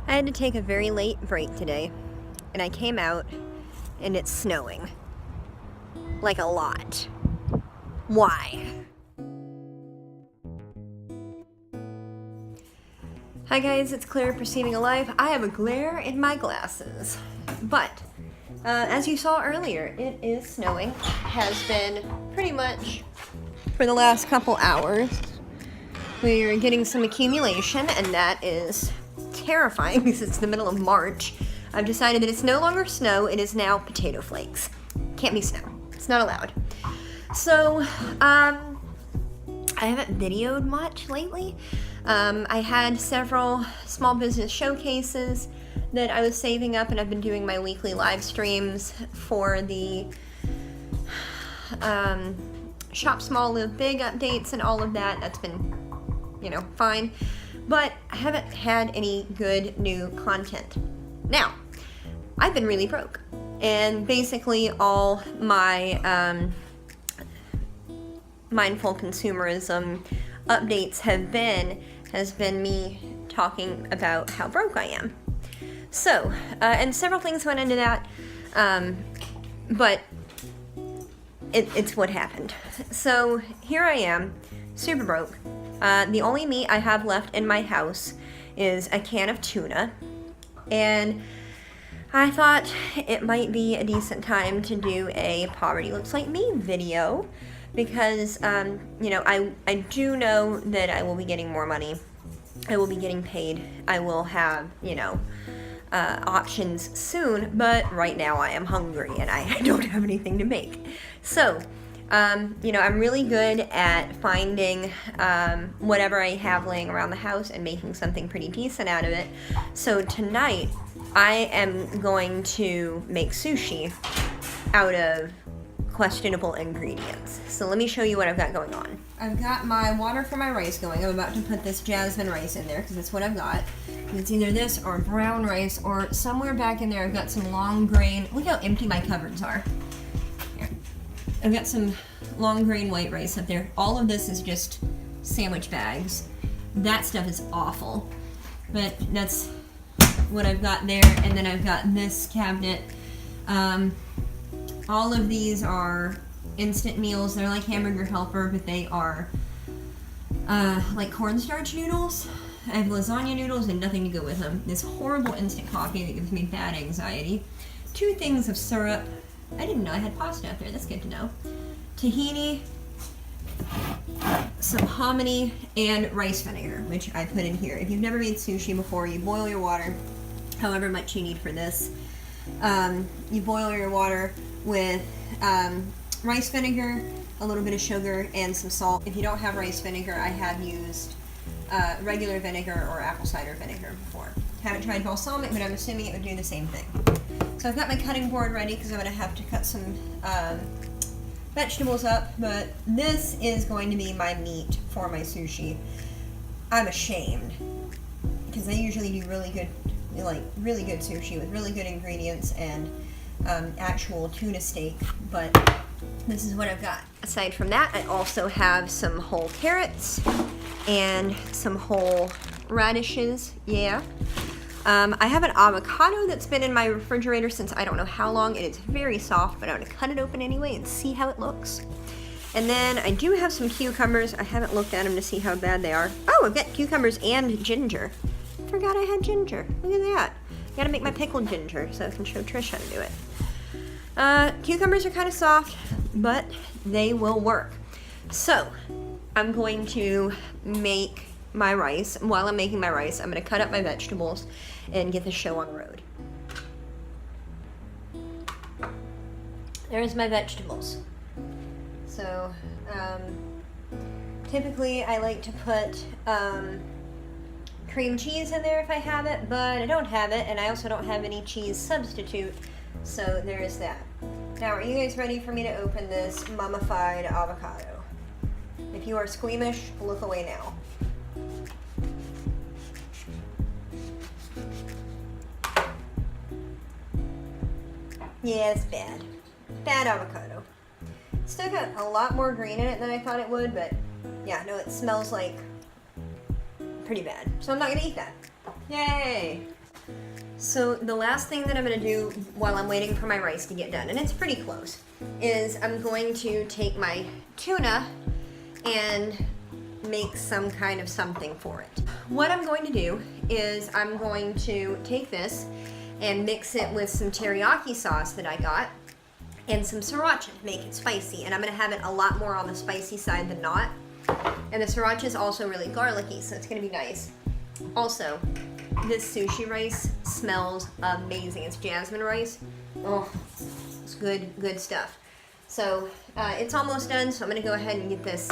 I had to take a very late break today, and I came out, and it's snowing. Like a lot. Why? Hi guys, it's Claire Perceiving Alive. I have a glare in my glasses. But, as you saw earlier, it is snowing. Has been pretty much for the last couple hours. We're getting some accumulation, and that is terrifying because it's the middle of March. I've decided that it's no longer snow, it is now potato flakes. Can't be snow. It's not allowed. So, I haven't videoed much lately. I had several small business showcases that I was saving up, and I've been doing my weekly live streams for the Shop Small, Live Big updates and all of that. That's been, fine. But I haven't had any good new content. Now, I've been really broke. And basically all my mindful consumerism updates has been me talking about how broke I am. So, and several things went into that, but it's what happened. So here I am, super broke. The only meat I have left in my house is a can of tuna, and I thought it might be a decent time to do a poverty looks like me video because, I do know that I will be getting more money. I will be getting paid. I will have, options soon, but right now I am hungry and I don't have anything to make. So, I'm really good at finding whatever I have laying around the house and making something pretty decent out of it. So tonight, I am going to make sushi out of questionable ingredients. So let me show you what I've got going on. I've got my water for my rice going. I'm about to put this jasmine rice in there because that's what I've got. It's either this or brown rice, or somewhere back in there I've got some long grain. Look how empty my cupboards are. Here. I've got some long grain white rice up there. All of this is just sandwich bags. That stuff is awful. But that's what I've got there. And then I've got this cabinet. All of these are instant meals. They're like Hamburger Helper, but they are like cornstarch noodles. I have lasagna noodles and nothing to go with them. This horrible instant coffee that gives me bad anxiety. 2 things of syrup. I didn't know I had pasta out there. That's good to know. Tahini, some hominy, and rice vinegar, which I put in here. If you've never made sushi before, you boil your water, however much you need for this. You boil your water with rice vinegar, a little bit of sugar, and some salt. If you don't have rice vinegar, I have used regular vinegar or apple cider vinegar before. Haven't tried balsamic, but I'm assuming it would do the same thing. So I've got my cutting board ready because I'm going to have to cut some vegetables up, but this is going to be my meat for my sushi. I'm ashamed because I usually do really good sushi with really good ingredients and actual tuna steak, but this is what I've got. Aside from that, I also have some whole carrots and some whole radishes. Yeah. I have an avocado that's been in my refrigerator since I don't know how long. It is very soft, but I'm going to cut it open anyway and see how it looks. And then I do have some cucumbers. I haven't looked at them to see how bad they are. Oh, I've got cucumbers and ginger. Forgot I had ginger. Look at that. Gotta make my pickled ginger so I can show Trish how to do it. Cucumbers are kind of soft, but they will work. So, I'm going to make my rice. While I'm making my rice, I'm going to cut up my vegetables and get the show on the road. There's my vegetables. So, typically I like to put cream cheese in there if I have it, but I don't have it, and I also don't have any cheese substitute, so there is that. Now, are you guys ready for me to open this mummified avocado? If you are squeamish, look away now. Yeah, it's bad. Bad avocado. Still got a lot more green in it than I thought it would, but yeah, no, it smells like pretty bad. So I'm not gonna eat that. Yay! So the last thing that I'm going to do while I'm waiting for my rice to get done, and it's pretty close, is I'm going to take my tuna and make some kind of something for it. What I'm going to do is I'm going to take this and mix it with some teriyaki sauce that I got and some sriracha to make it spicy. And I'm going to have it a lot more on the spicy side than not. And the sriracha is also really garlicky, so it's going to be nice. Also, this sushi rice smells amazing. It's jasmine rice. Oh, it's good stuff. So it's almost done, so I'm going to go ahead and get this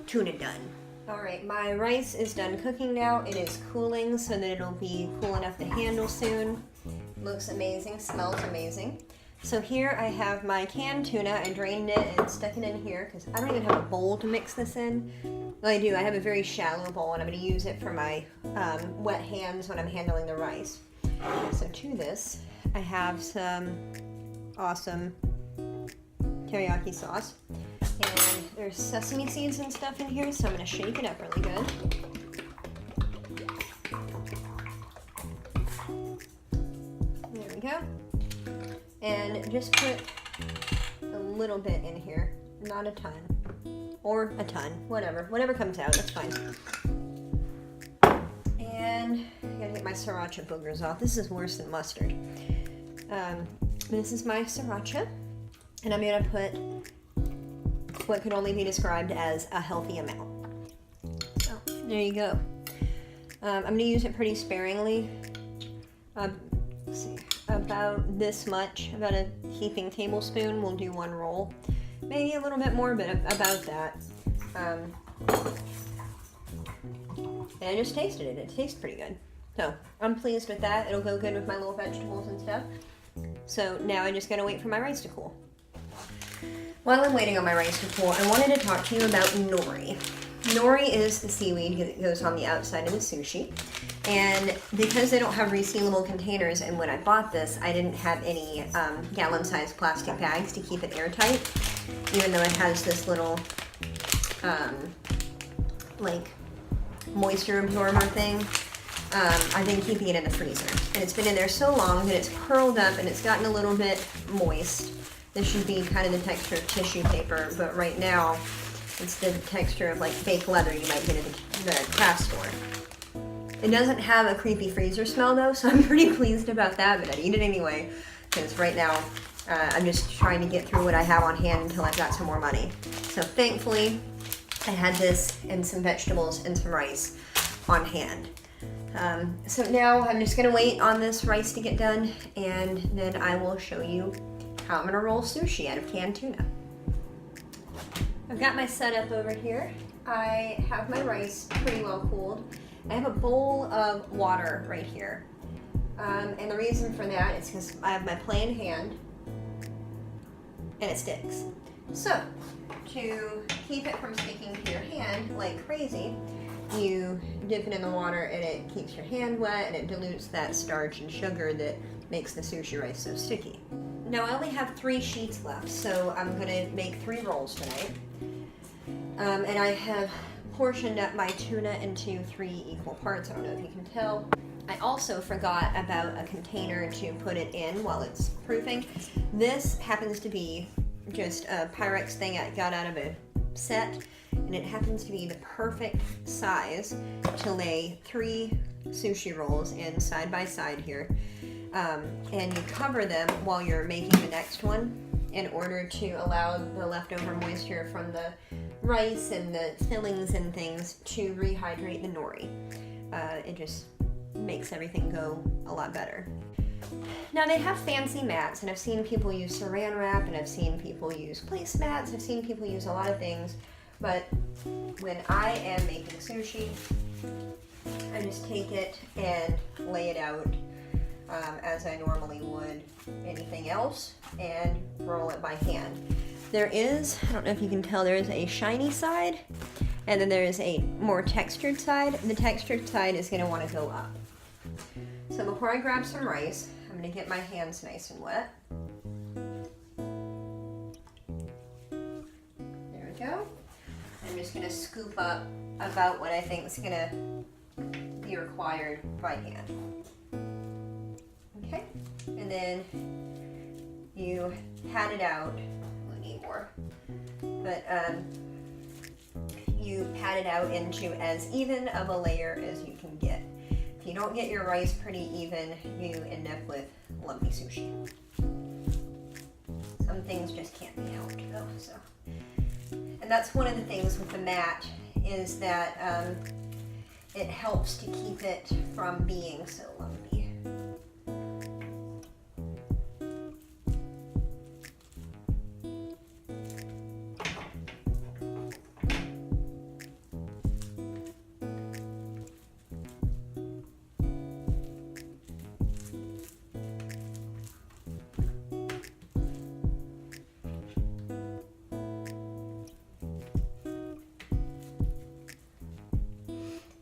tuna done. Alright, my rice is done cooking now. It is cooling so that it'll be cool enough to handle soon. Looks amazing, smells amazing. So here I have my canned tuna. I drained it and stuck it in here because I don't even have a bowl to mix this in. Well, I do. I have a very shallow bowl and I'm going to use it for my wet hands when I'm handling the rice. So to this, I have some awesome teriyaki sauce. And there's sesame seeds and stuff in here, so I'm going to shake it up really good. There we go. And just put a little bit in here, not a ton. Or a ton, whatever comes out, that's fine. And I gotta get my sriracha boogers off. This is worse than mustard. This is my sriracha, and I'm gonna put what could only be described as a healthy amount. So there you go. I'm gonna use it pretty sparingly. Let's see, about this much, about a heaping tablespoon will do one roll. Maybe a little bit more, but about that. And I just tasted it. It tastes pretty good. So I'm pleased with that. It'll go good with my little vegetables and stuff. So now I just gotta wait for my rice to cool. While I'm waiting on my rice to cool, I wanted to talk to you about nori. Nori is the seaweed that goes on the outside of the sushi. And because they don't have resealable containers, and when I bought this, I didn't have any gallon-sized plastic bags to keep it airtight, even though it has this little, like, moisture absorber thing. I've been keeping it in the freezer. And it's been in there so long that it's curled up and it's gotten a little bit moist. This should be kind of the texture of tissue paper, but right now it's the texture of like fake leather you might get at the craft store. It doesn't have a creepy freezer smell though, so I'm pretty pleased about that, but I'd eat it anyway, because right now I'm just trying to get through what I have on hand until I've got some more money. So thankfully, I had this and some vegetables and some rice on hand. So now I'm just gonna wait on this rice to get done, and then I will show you how I'm gonna roll sushi out of canned tuna. I've got my setup over here. I have my rice pretty well cooled. I have a bowl of water right here. And the reason for that is because I have my plain hand and it sticks. So, to keep it from sticking to your hand like crazy, you dip it in the water and it keeps your hand wet and it dilutes that starch and sugar that makes the sushi rice so sticky. Now I only have 3 sheets left, so I'm gonna make 3 rolls tonight. And I have portioned up my tuna into 3 equal parts. I don't know if you can tell. I also forgot about a container to put it in while it's proofing. This happens to be just a Pyrex thing I got out of a set, and it happens to be the perfect size to lay 3 sushi rolls in side by side here. And you cover them while you're making the next one in order to allow the leftover moisture from the rice and the fillings and things to rehydrate the nori. It just makes everything go a lot better. Now they have fancy mats, and I've seen people use saran wrap, and I've seen people use placemats, I've seen people use a lot of things, but when I am making sushi, I just take it and lay it out as I normally would anything else, and roll it by hand. There is, I don't know if you can tell, there is a shiny side, and then there is a more textured side. The textured side is going to want to go up. So before I grab some rice, I'm going to get my hands nice and wet. There we go. I'm just going to scoop up about what I think is going to be required by hand. Okay, and then you pat it out. We need more, but you pat it out into as even of a layer as you can get. If you don't get your rice pretty even, you end up with lumpy sushi. Some things just can't be helped though, so. And that's one of the things with the mat is that it helps to keep it from being so lumpy.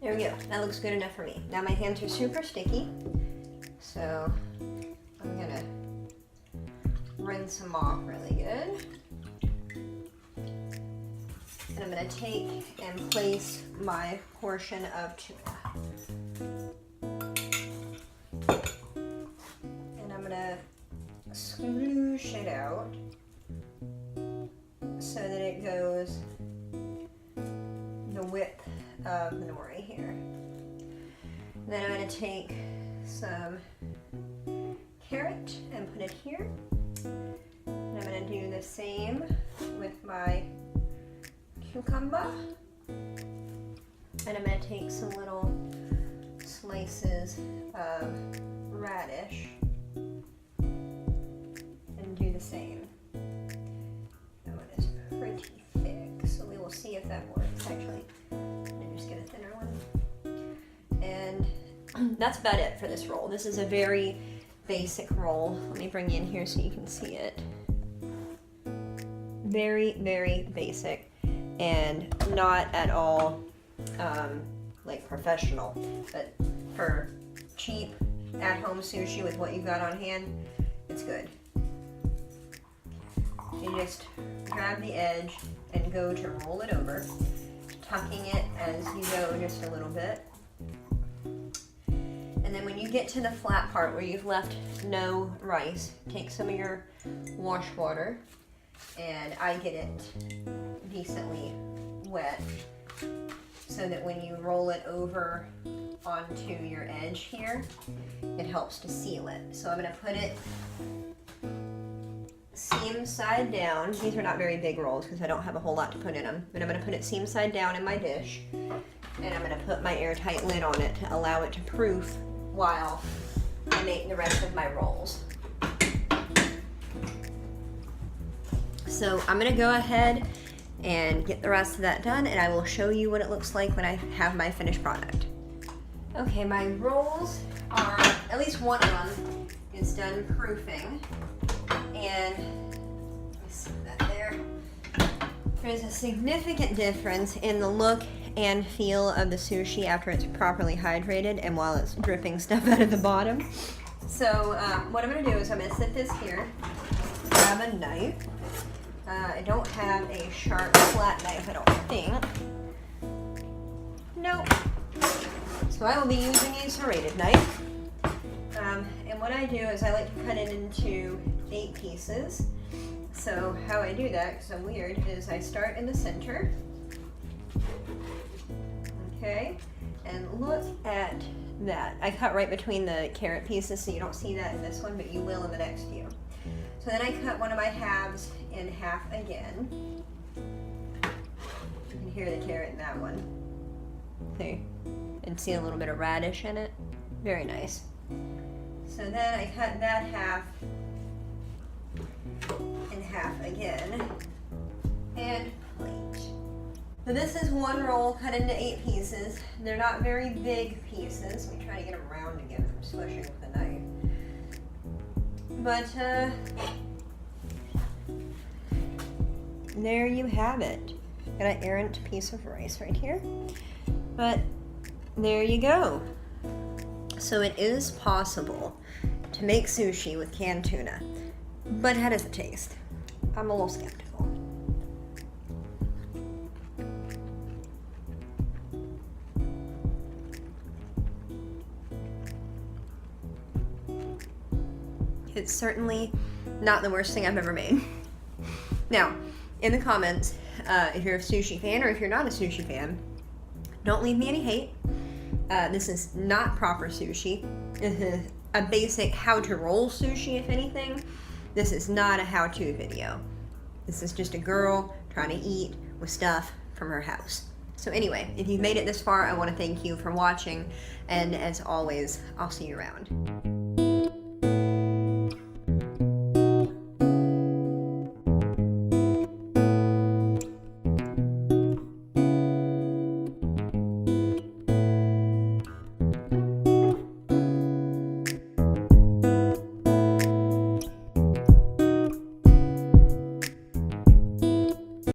There we go, that looks good enough for me. Now my hands are super sticky, so I'm gonna rinse them off really good. And I'm gonna take and place my portion of tuna. And I'm gonna sploosh it out so that it goes the width of the nori here. Then I'm going to take some carrot and put it here. And I'm going to do the same with my cucumber. And I'm going to take some little slices of radish and do the same. That one is pretty thick, so we will see if that works actually. Get a thinner one. And that's about it for this roll. This is a very basic roll. Let me bring you in here so you can see it. Very, very basic and not at all like professional, but for cheap at-home sushi with what you've got on hand, it's good. You just grab the edge and go to roll it over, tucking it as you go just a little bit. And then when you get to the flat part where you've left no rice, take some of your wash water, and I get it decently wet so that when you roll it over onto your edge here, it helps to seal it. So I'm gonna put it seam side down. These are not very big rolls because I don't have a whole lot to put in them, but I'm going to put it seam side down in my dish, and I'm going to put my airtight lid on it to allow it to proof while I make the rest of my rolls. So I'm going to go ahead and get the rest of that done, and I will show you what it looks like when I have my finished product. Okay, my rolls are, at least one of them is done proofing. And let me see that there. There's a significant difference in the look and feel of the sushi after it's properly hydrated and while it's dripping stuff out of the bottom. So what I'm going to do is I'm going to sit this here, grab a knife. I don't have a sharp flat knife, I don't think. Nope. So I will be using a serrated knife. And what I do is I like to cut it into 8 pieces. So how I do that, because I'm weird, is I start in the center. Okay, and look at that. I cut right between the carrot pieces, so you don't see that in this one, but you will in the next few. So then I cut one of my halves in half again. You can hear the carrot in that one. See? And see a little bit of radish in it. Very nice. So then I cut that half in half again, and plate. So this is one roll cut into 8 pieces. They're not very big pieces. Let me try to get them round again from squishing with the knife. But there you have it. Got an errant piece of rice right here. But there you go. So it is possible to make sushi with canned tuna. But how does it taste? I'm a little skeptical. it's certainly not the worst thing I've ever made. Now, in the comments, if you're a sushi fan or if you're not a sushi fan, don't leave me any hate. This is not proper sushi. This is a basic how to roll sushi, if anything. This is not a how-to video. This is just a girl trying to eat with stuff from her house. So anyway, if you've made it this far, I want to thank you for watching, and as always, I'll see you around.